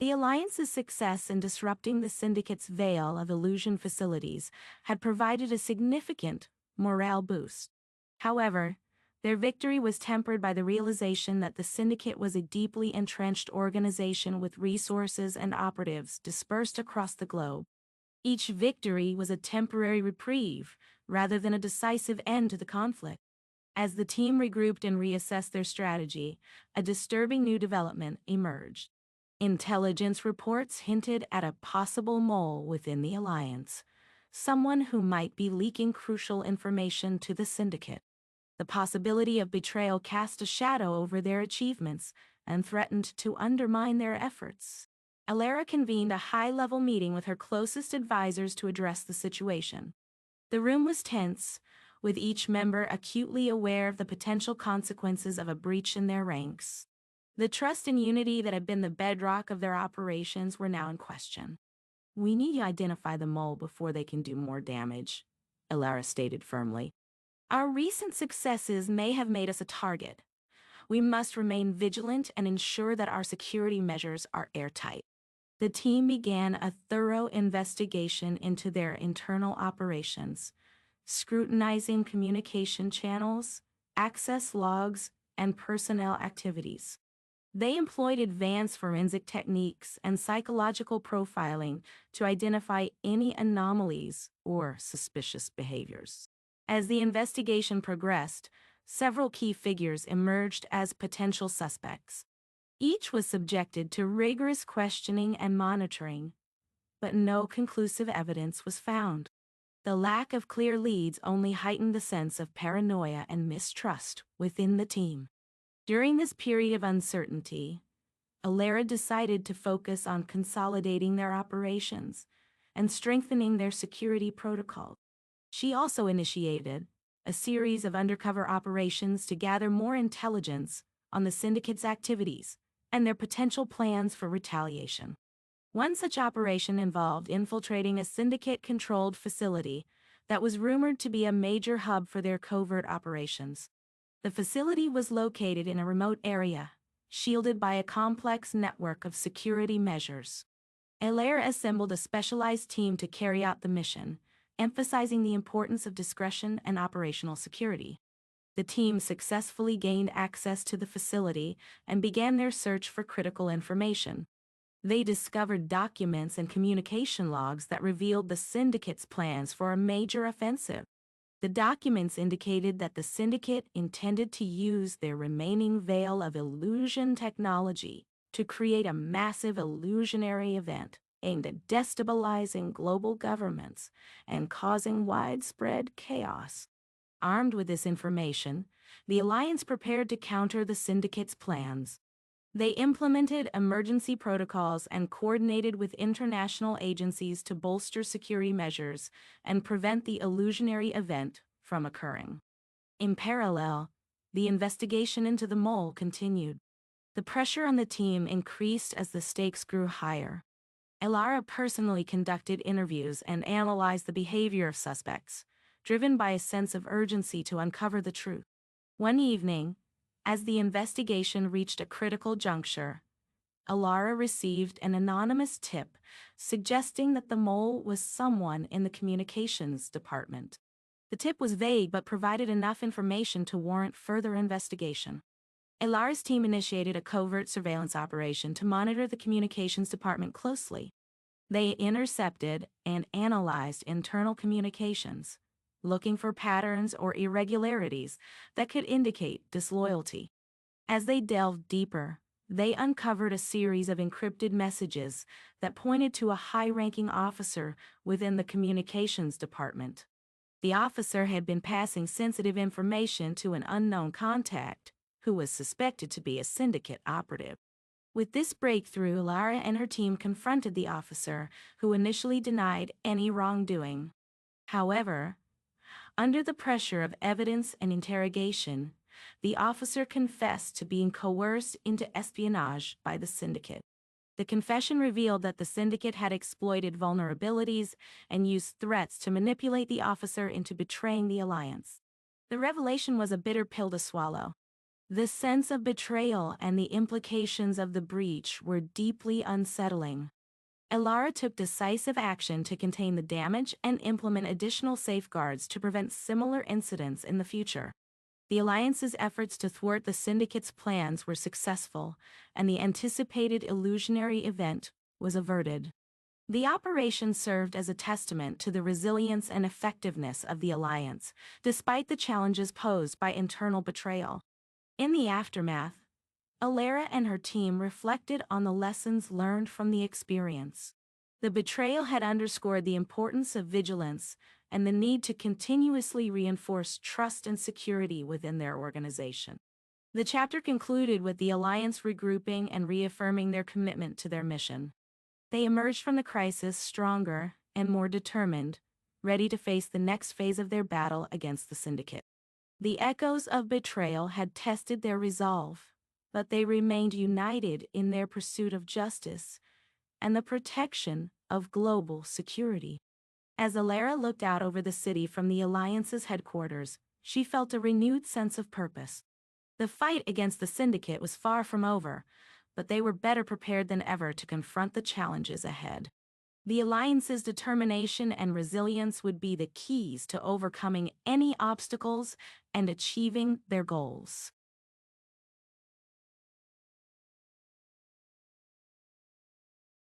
The Alliance's success in disrupting the Syndicate's veil of illusion facilities had provided a significant morale boost. However, their victory was tempered by the realization that the Syndicate was a deeply entrenched organization with resources and operatives dispersed across the globe. Each victory was a temporary reprieve, rather than a decisive end to the conflict. As the team regrouped and reassessed their strategy, a disturbing new development emerged. Intelligence reports hinted at a possible mole within the Alliance, someone who might be leaking crucial information to the Syndicate. The possibility of betrayal cast a shadow over their achievements and threatened to undermine their efforts. Elara convened a high-level meeting with her closest advisors to address the situation. The room was tense, with each member acutely aware of the potential consequences of a breach in their ranks. The trust and unity that had been the bedrock of their operations were now in question. "We need to identify the mole before they can do more damage," Elara stated firmly. "Our recent successes may have made us a target. We must remain vigilant and ensure that our security measures are airtight." The team began a thorough investigation into their internal operations, scrutinizing communication channels, access logs, and personnel activities. They employed advanced forensic techniques and psychological profiling to identify any anomalies or suspicious behaviors. As the investigation progressed, several key figures emerged as potential suspects. Each was subjected to rigorous questioning and monitoring, but no conclusive evidence was found. The lack of clear leads only heightened the sense of paranoia and mistrust within the team. During this period of uncertainty, Elara decided to focus on consolidating their operations and strengthening their security protocols. She also initiated a series of undercover operations to gather more intelligence on the Syndicate's activities and their potential plans for retaliation. One such operation involved infiltrating a Syndicate-controlled facility that was rumored to be a major hub for their covert operations. The facility was located in a remote area, shielded by a complex network of security measures. Elara assembled a specialized team to carry out the mission, emphasizing the importance of discretion and operational security. The team successfully gained access to the facility and began their search for critical information. They discovered documents and communication logs that revealed the Syndicate's plans for a major offensive. The documents indicated that the Syndicate intended to use their remaining veil of illusion technology to create a massive illusionary event aimed at destabilizing global governments and causing widespread chaos. Armed with this information, the Alliance prepared to counter the Syndicate's plans. They implemented emergency protocols and coordinated with international agencies to bolster security measures and prevent the illusionary event from occurring. In parallel, the investigation into the mole continued. The pressure on the team increased as the stakes grew higher. Elara personally conducted interviews and analyzed the behavior of suspects, driven by a sense of urgency to uncover the truth. One evening, as the investigation reached a critical juncture, Elara received an anonymous tip suggesting that the mole was someone in the communications department. The tip was vague but provided enough information to warrant further investigation. Elara's team initiated a covert surveillance operation to monitor the communications department closely. They intercepted and analyzed internal communications, looking for patterns or irregularities that could indicate disloyalty. As they delved deeper, they uncovered a series of encrypted messages that pointed to a high-ranking officer within the communications department. The officer had been passing sensitive information to an unknown contact, who was suspected to be a Syndicate operative. With this breakthrough, Elara and her team confronted the officer, who initially denied any wrongdoing. However, under the pressure of evidence and interrogation, the officer confessed to being coerced into espionage by the Syndicate. The confession revealed that the Syndicate had exploited vulnerabilities and used threats to manipulate the officer into betraying the Alliance. The revelation was a bitter pill to swallow. The sense of betrayal and the implications of the breach were deeply unsettling. Elara took decisive action to contain the damage and implement additional safeguards to prevent similar incidents in the future. The Alliance's efforts to thwart the Syndicate's plans were successful, and the anticipated illusionary event was averted. The operation served as a testament to the resilience and effectiveness of the Alliance, despite the challenges posed by internal betrayal. In the aftermath, Elara and her team reflected on the lessons learned from the experience. The betrayal had underscored the importance of vigilance and the need to continuously reinforce trust and security within their organization. The chapter concluded with the Alliance regrouping and reaffirming their commitment to their mission. They emerged from the crisis stronger and more determined, ready to face the next phase of their battle against the Syndicate. The echoes of betrayal had tested their resolve, but they remained united in their pursuit of justice and the protection of global security. As Elara looked out over the city from the Alliance's headquarters, she felt a renewed sense of purpose. The fight against the Syndicate was far from over, but they were better prepared than ever to confront the challenges ahead. The Alliance's determination and resilience would be the keys to overcoming any obstacles and achieving their goals.